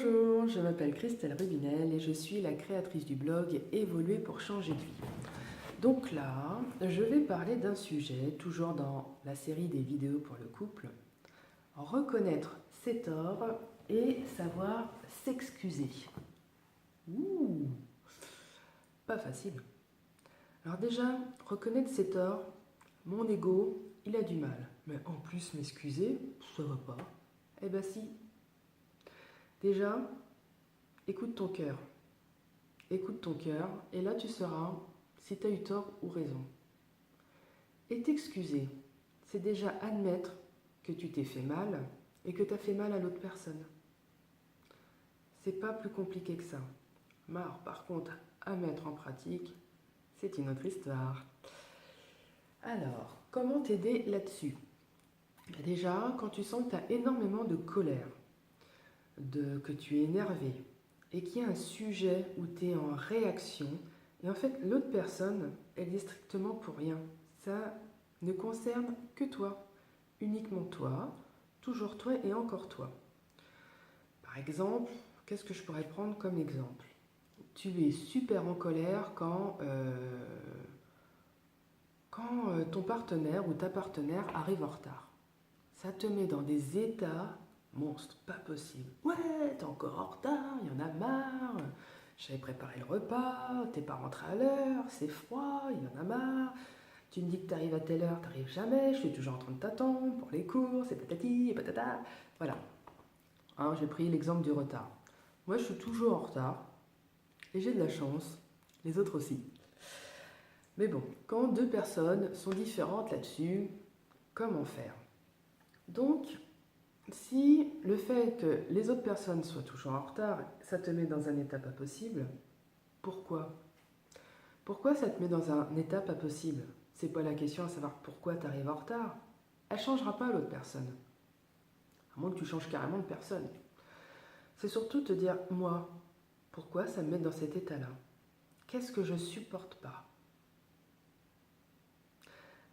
Bonjour, je m'appelle Christelle Rubinel et je suis la créatrice du blog Évoluer pour changer de vie. Donc là, je vais parler d'un sujet, toujours dans la série des vidéos pour le couple, reconnaître ses torts et savoir s'excuser. Ouh, pas facile. Alors déjà, reconnaître ses torts, mon ego, il a du mal. Mais en plus, m'excuser, ça va pas. Eh ben si. Déjà, écoute ton cœur. Écoute ton cœur et là tu sauras si tu as eu tort ou raison. Et t'excuser, c'est déjà admettre que tu t'es fait mal et que tu as fait mal à l'autre personne. C'est pas plus compliqué que ça. Mais alors, par contre, à mettre en pratique, c'est une autre histoire. Alors, comment t'aider là-dessus? Déjà, quand tu sens que tu as énormément de colère, que tu es énervé, et qu'il y a un sujet où tu es en réaction, et en fait l'autre personne, elle est strictement pour rien. Ça ne concerne que toi, uniquement toi, toujours toi et encore toi. Par exemple, qu'est-ce que je pourrais prendre comme exemple? Tu es super en colère quand ton partenaire ou ta partenaire arrive en retard. Ça te met dans des états monstres, pas possible. Ouais, t'es encore en retard, il y en a marre. J'avais préparé le repas, t'es pas rentré à l'heure, c'est froid, il y en a marre. Tu me dis que t'arrives à telle heure, t'arrives jamais, je suis toujours en train de t'attendre pour les courses, et patati, et patata. Voilà. Hein, j'ai pris l'exemple du retard. Moi, je suis toujours en retard, et j'ai de la chance, les autres aussi. Mais bon, quand deux personnes sont différentes là-dessus, comment faire? Donc, si le fait que les autres personnes soient toujours en retard, ça te met dans un état pas possible, pourquoi? Pourquoi ça te met dans un état pas possible? C'est pas la question à savoir pourquoi tu arrives en retard. Elle changera pas l'autre personne. À moins que tu changes carrément de personne. C'est surtout te dire, moi, pourquoi ça me met dans cet état-là? Qu'est-ce que je supporte pas?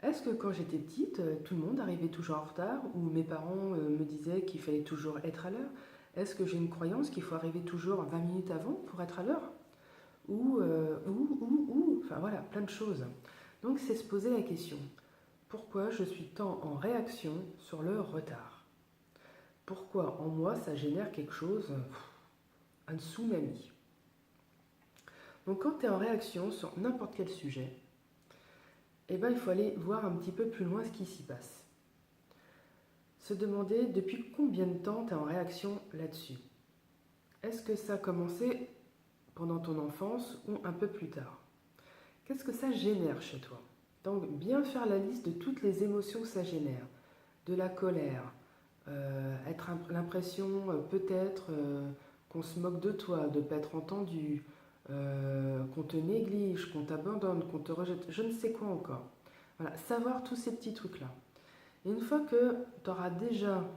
Est-ce que quand j'étais petite, tout le monde arrivait toujours en retard ou mes parents me disaient qu'il fallait toujours être à l'heure? Est-ce que j'ai une croyance qu'il faut arriver toujours 20 minutes avant pour être à l'heure? Enfin voilà, plein de choses. Donc c'est se poser la question, pourquoi je suis tant en réaction sur le retard? Pourquoi en moi ça génère quelque chose, un tsunami? Donc quand tu es en réaction sur n'importe quel sujet, eh ben, il faut aller voir un petit peu plus loin ce qui s'y passe. Se demander depuis combien de temps tu es en réaction là-dessus. Est-ce que ça a commencé pendant ton enfance ou un peu plus tard? Qu'est-ce que ça génère chez toi? Donc bien faire la liste de toutes les émotions que ça génère. De la colère, l'impression peut-être qu'on se moque de toi, de ne pas être entendu, qu'on te néglige, qu'on t'abandonne, qu'on te rejette, je ne sais quoi encore. Voilà, savoir tous ces petits trucs-là. Et une fois que tu auras déjà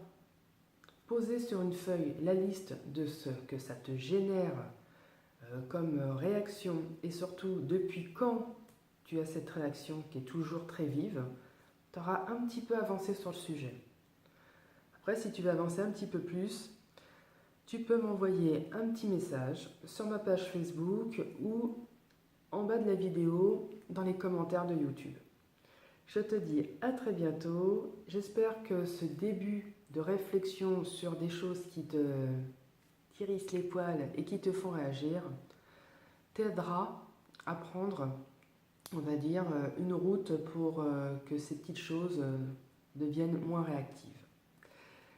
posé sur une feuille la liste de ce que ça te génère comme réaction et surtout depuis quand tu as cette réaction qui est toujours très vive, tu auras un petit peu avancé sur le sujet. Après, si tu veux avancer un petit peu plus, tu peux m'envoyer un petit message sur ma page Facebook ou en bas de la vidéo dans les commentaires de YouTube. Je te dis à très bientôt. J'espère que ce début de réflexion sur des choses qui te tirissent les poils et qui te font réagir t'aidera à prendre, on va dire, une route pour que ces petites choses deviennent moins réactives.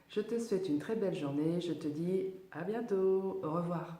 Je te souhaite une très belle journée. Je te dis à bientôt. Au revoir.